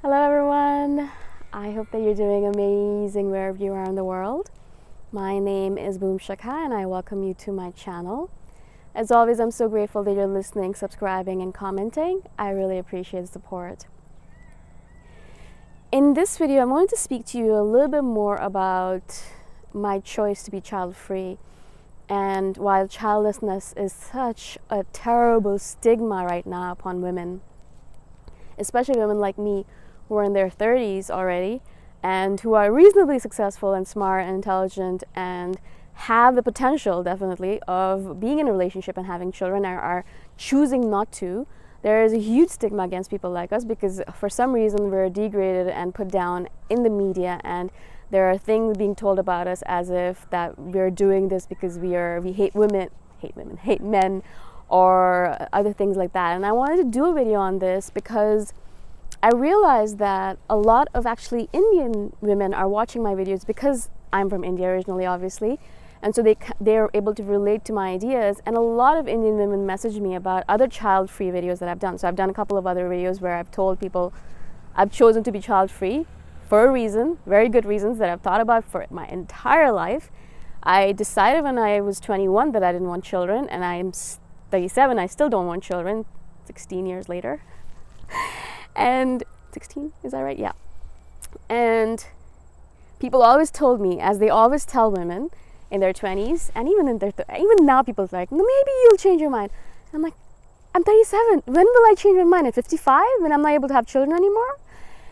Hello everyone, I hope that you're doing amazing wherever you are in the world. My name is Shikha and I welcome you to my channel. As always, I'm so grateful that you're listening, subscribing and commenting. I really appreciate the support. In this video, I'm going to speak to you a little bit more about my choice to be child-free. And while childlessness is such a terrible stigma right now upon women, especially women like me, who are in their 30s already and who are reasonably successful and smart and intelligent and have the potential definitely of being in a relationship and having children and are choosing not to. There is a huge stigma against people like us because for some reason we're degraded and put down in the media, and there are things being told about us as if that we're doing this because we hate women, hate men, or other things like that. And I wanted to do a video on this because I realized that a lot of actually Indian women are watching my videos because I'm from India originally, obviously, and so they're able to relate to my ideas. And a lot of Indian women message me about other child-free videos that I've done. So I've done a couple of other videos where I've told people I've chosen to be child-free for a reason, very good reasons that I've thought about for my entire life. I decided when I was 21 that I didn't want children, and I'm 37, I still don't want children, 16 years later. And 16, is that right? Yeah. And people always told me, as they always tell women in their 20s, and even in their even now people are like, no, maybe you'll change your mind. And I'm like, I'm 37. When will I change my mind? At 55, when I'm not able to have children anymore?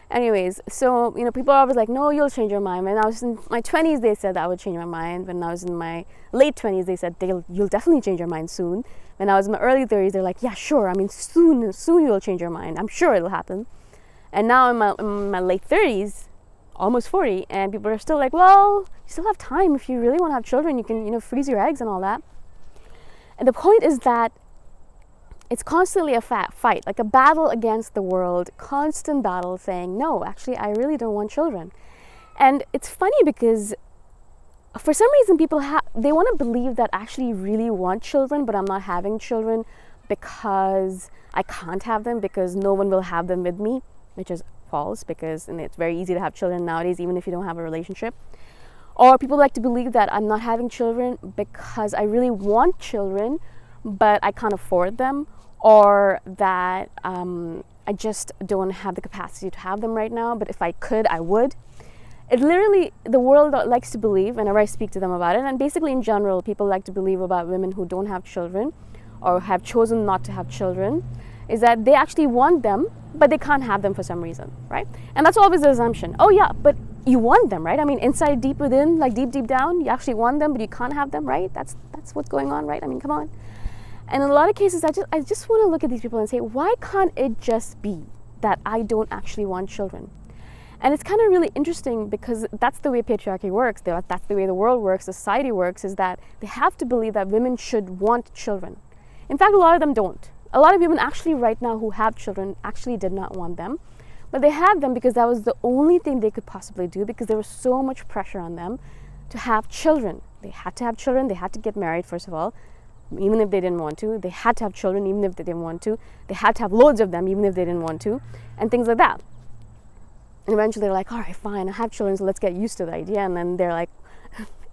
Anyways, so people are always like, no, you'll change your mind. When I was in my 20s, they said I would change my mind. When I was in my late 20s, they said you'll definitely change your mind soon. When I was in my early 30s, they're like, yeah, sure. I mean, soon you'll change your mind. I'm sure it'll happen. And now in my late 30s, almost 40, and people are still like, well, you still have time. If you really want to have children, you can, freeze your eggs and all that. And the point is that it's constantly a fight, like a battle against the world, constant battle saying, no, actually, I really don't want children. And it's funny because for some reason people they want to believe that I actually really want children, but I'm not having children because I can't have them because no one will have them with me, which is false, because it's very easy to have children nowadays, even if you don't have a relationship. Or people like to believe that I'm not having children because I really want children, but I can't afford them, or that I just don't have the capacity to have them right now, but if I could, I would. It literally, the world likes to believe, whenever I speak to them about it, and basically in general, people like to believe about women who don't have children or have chosen not to have children, is that they actually want them, but they can't have them for some reason, right? And that's always the assumption. Oh yeah, but you want them, right? I mean, inside, deep within, like deep down, you actually want them, but you can't have them, right? That's what's going on, right? I mean, come on. And in a lot of cases, I just want to look at these people and say, why can't it just be that I don't actually want children? And it's kind of really interesting because that's the way patriarchy works. That's the way the world works, society works, is that they have to believe that women should want children. In fact, a lot of them don't. A lot of women actually right now who have children actually did not want them. But they had them because that was the only thing they could possibly do, because there was so much pressure on them to have children. They had to have children. They had to get married, first of all, even if they didn't want to. They had to have children even if they didn't want to. They had to have loads of them even if they didn't want to, and things like that. And eventually they're like, all right, fine, I have children, so let's get used to the idea. And then they're like,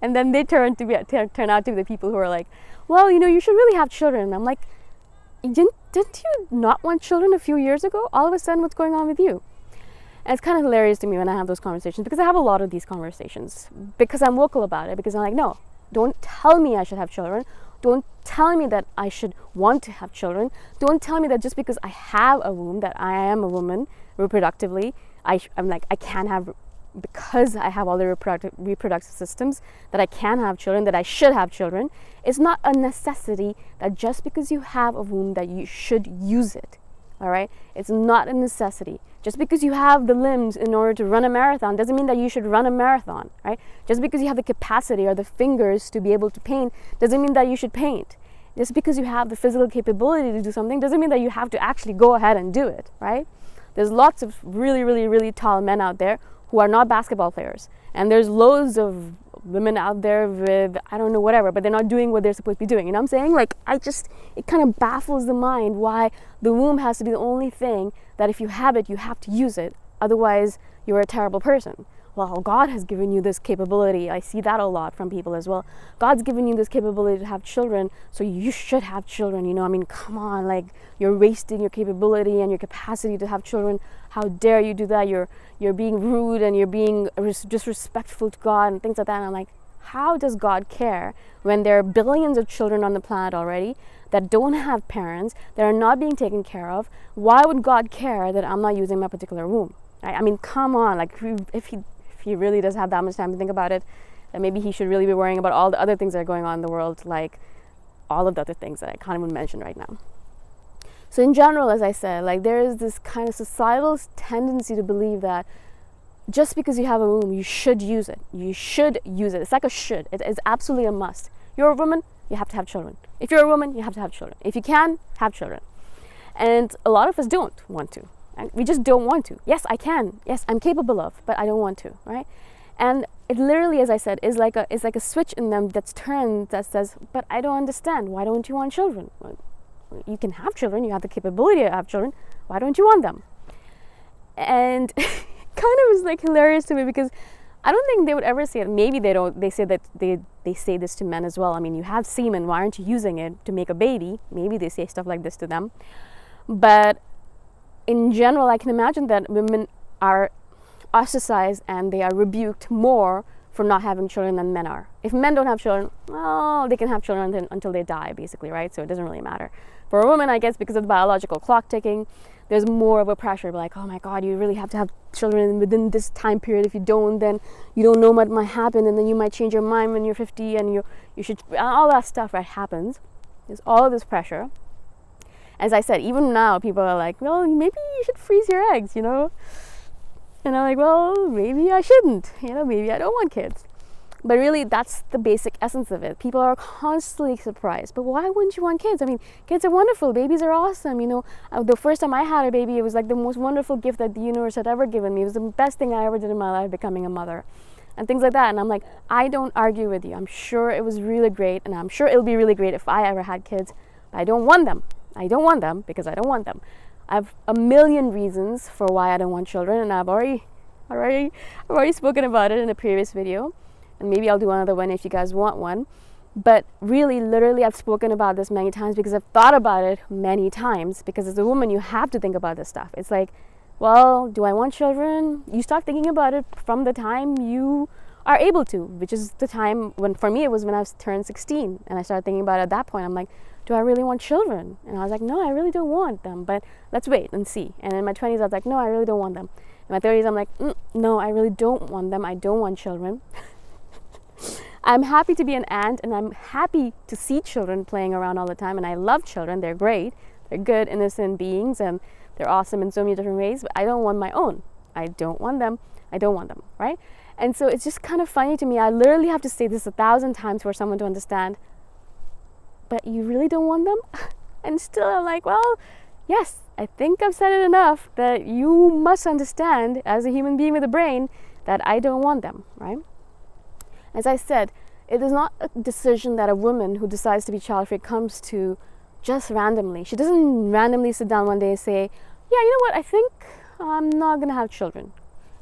and then they turn out to be the people who are like, well, you should really have children. And I'm like, didn't you not want children a few years ago? All of a sudden, what's going on with you? And it's kind of hilarious to me when I have those conversations, because I have a lot of these conversations, because I'm vocal about it, because I'm like, no, don't tell me I should have children. Don't tell me that I should want to have children. Don't tell me that just because I have a womb, that I am a woman reproductively, I can't have, because I have all the reproductive systems, that I can have children, that I should have children. It's not a necessity that just because you have a womb that you should use it. All right? It's not a necessity. Just because you have the limbs in order to run a marathon doesn't mean that you should run a marathon, right? Just because you have the capacity or the fingers to be able to paint doesn't mean that you should paint. Just because you have the physical capability to do something doesn't mean that you have to actually go ahead and do it, right? There's lots of really, really, really tall men out there who are not basketball players. And there's loads of women out there with, I don't know, whatever, but they're not doing what they're supposed to be doing. You know what I'm saying? Like, it kind of baffles the mind why the womb has to be the only thing that if you have it, you have to use it. Otherwise, you're a terrible person. Well, God has given you this capability. I see that a lot from people as well. God's given you this capability to have children, so you should have children. You know, I mean, come on, like, you're wasting your capability and your capacity to have children. How dare you do that? You're being rude and you're being disrespectful to God and things like that. And I'm like, how does God care when there are billions of children on the planet already that don't have parents, that are not being taken care of? Why would God care that I'm not using my particular womb? I mean, come on, like, if he really does have that much time to think about it, then maybe he should really be worrying about all the other things that are going on in the world, like all of the other things that I can't even mention right now. So in general, as I said, like, there is this kind of societal tendency to believe that just because you have a womb, you should use it. You should use it. It's like a should. It is absolutely a must. You're a woman, you have to have children. If you're a woman, you have to have children. If you can, have children. And a lot of us don't want to. And we just don't want to. Yes, I can. Yes, I'm capable of, but I don't want to, right? And it literally, as I said, is like a switch in them that's turned that says, but I don't understand. Why don't you want children? Well, you can have children. You have the capability to have children. Why don't you want them? And kind of is like hilarious to me, because I don't think they would ever say it. Maybe they don't. They say that they say this to men as well. I mean, you have semen. Why aren't you using it to make a baby? Maybe they say stuff like this to them. But in general, I can imagine that women are ostracized and they are rebuked more for not having children than men are. If men don't have children, well, they can have children until they die, basically, right? So it doesn't really matter. For a woman, I guess, because of the biological clock ticking, there's more of a pressure, like, oh my God, you really have to have children within this time period. If you don't, then you don't know what might happen, and then you might change your mind when you're 50, and you should, all that stuff, right, happens. There's all of this pressure. As I said, even now, people are like, well, maybe you should freeze your eggs, you know? And I'm like, well, maybe I shouldn't. You know, maybe I don't want kids. But really, that's the basic essence of it. People are constantly surprised. But why wouldn't you want kids? I mean, kids are wonderful. Babies are awesome. You know, the first time I had a baby, it was like the most wonderful gift that the universe had ever given me. It was the best thing I ever did in my life, becoming a mother. And things like that. And I'm like, I don't argue with you. I'm sure it was really great. And I'm sure it'll be really great if I ever had kids. But I don't want them. I don't want them because I don't want them. I have a million reasons for why I don't want children, and I've already spoken about it in a previous video, and maybe I'll do another one if you guys want one. But really, literally, I've spoken about this many times because I've thought about it many times, because as a woman, you have to think about this stuff. It's like, well, do I want children? You start thinking about it from the time you are able to, which is the time when, for me, it was when I was turned 16, and I started thinking about it at that point. I'm like, do I really want children? And I was like, no, I really don't want them, but let's wait and see. And in my 20s, I was like, no, I really don't want them. In my 30s, I'm like, no, I really don't want them. I don't want children. I'm happy to be an aunt, and I'm happy to see children playing around all the time, and I love children. They're great. They're good, innocent beings, and they're awesome in so many different ways, but I don't want my own. I don't want them. I don't want them, right? And so it's just kind of funny to me. I literally have to say this 1,000 times for someone to understand, but you really don't want them? And still I'm like, well, yes, I think I've said it enough that you must understand, as a human being with a brain, that I don't want them, right? As I said, it is not a decision that a woman who decides to be child-free comes to just randomly. She doesn't randomly sit down one day and say, yeah, you know what, I think I'm not going to have children.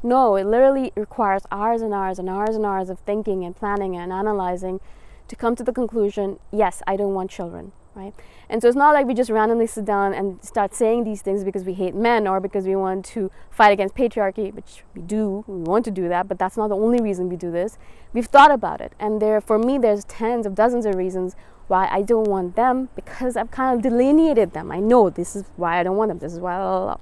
No, it literally requires hours and hours and hours and hours of thinking and planning and analyzing to come to the conclusion, yes, I don't want children, right? And so it's not like we just randomly sit down and start saying these things because we hate men or because we want to fight against patriarchy, which we want to do that, but that's not the only reason we do this. We've thought about it, and for me, there's tens of dozens of reasons why I don't want them, because I've kind of delineated them. I know this is why I don't want them, this is why, blah, blah, blah.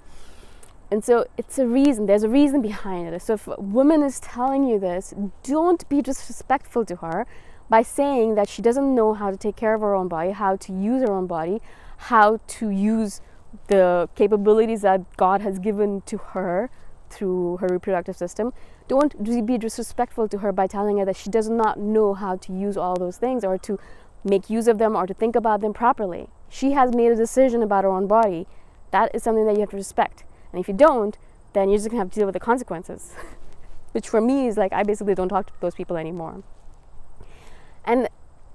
And so it's a reason, there's a reason behind it. So if a woman is telling you this, don't be disrespectful to her by saying that she doesn't know how to take care of her own body, how to use her own body, how to use the capabilities that God has given to her through her reproductive system. Don't be disrespectful to her by telling her that she does not know how to use all those things or to make use of them or to think about them properly. She has made a decision about her own body. That is something that you have to respect. And if you don't, then you're just going to have to deal with the consequences. Which for me is like, I basically don't talk to those people anymore. And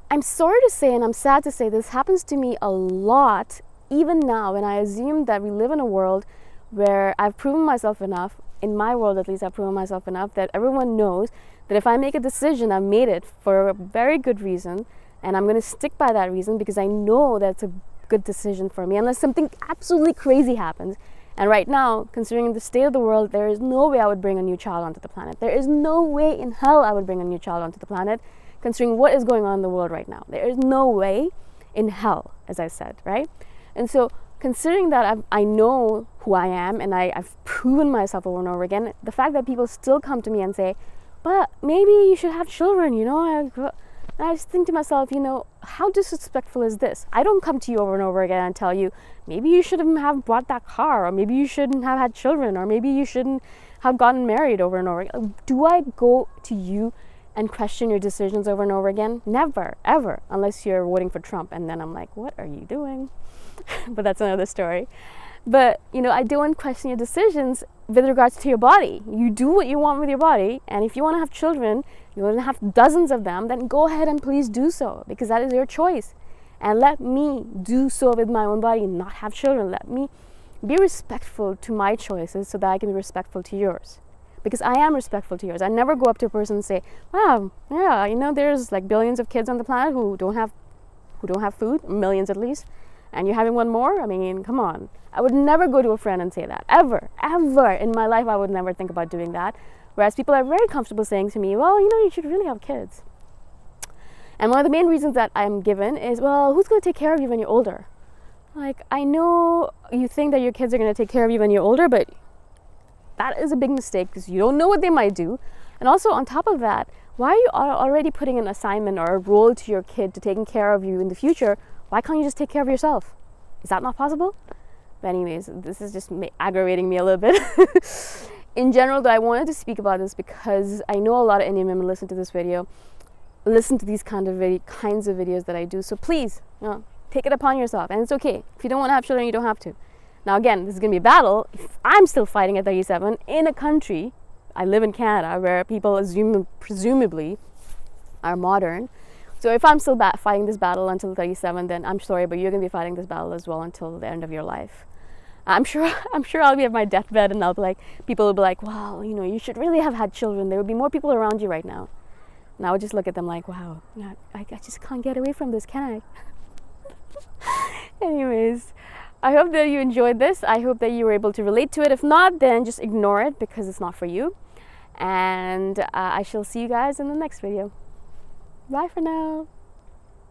I'm sorry to say, and I'm sad to say, this happens to me a lot, even now, and I assume that we live in a world where I've proven myself enough. in my world at least, I've proven myself enough that everyone knows that if I make a decision, I've made it for a very good reason, and I'm going to stick by that reason because I know that's a good decision for me, unless something absolutely crazy happens. And right now, considering the state of the world, there is no way I would bring a new child onto the planet. There is no way in hell I would bring a new child onto the planet, considering what is going on in the world right now. There is no way in hell, as I said, right? And so, considering that I know who I am and I've proven myself over and over again, the fact that people still come to me and say, but maybe you should have children, you know, I just think to myself, you know, how disrespectful is this? I don't come to you over and over again and tell you, maybe you shouldn't have bought that car, or maybe you shouldn't have had children, or maybe you shouldn't have gotten married over and over again. Do I go to you and question your decisions over and over again? Never, ever, unless you're voting for Trump. And then I'm like, what are you doing? But that's another story. But, you know, I don't question your decisions with regards to your body. You do what you want with your body, and if you want to have children, you want to have dozens of them, then go ahead and please do so, because that is your choice. And let me do so with my own body, not have children. Let me be respectful to my choices so that I can be respectful to yours. Because I am respectful to yours. I never go up to a person and say, wow, yeah, you know, there's like billions of kids on the planet who don't have food, millions at least, and you're having one more? I mean, come on. I would never go to a friend and say that. Ever in my life, I would never think about doing that. Whereas people are very comfortable saying to me, well, you know, you should really have kids. And one of the main reasons that I'm given is, well, who's going to take care of you when you're older? Like, I know you think that your kids are going to take care of you when you're older, but that is a big mistake because you don't know what they might do. And also, on top of that, why are you already putting an assignment or a role to your kid to taking care of you in the future? Why can't you just take care of yourself? Is that not possible? But anyways, this is just aggravating me a little bit. In general, though, I wanted to speak about this because I know a lot of Indian women listen to this video, listen to these kinds of videos that I do. So please, you know, take it upon yourself. And it's okay. If you don't want to have children, you don't have to. Now, again, this is going to be a battle. If I'm still fighting at 37 in a country, I live in Canada, where people presumably are modern. So if I'm still fighting this battle until 37, then I'm sorry, but you're going to be fighting this battle as well until the end of your life. I'm sure I'll be at my deathbed and people will be like, wow, you know, you should really have had children. There would be more people around you right now. And I would just look at them like, wow, I just can't get away from this, can I? Anyways, I hope that you enjoyed this. I hope that you were able to relate to it. If not, then just ignore it because it's not for you. And I shall see you guys in the next video. Bye for now.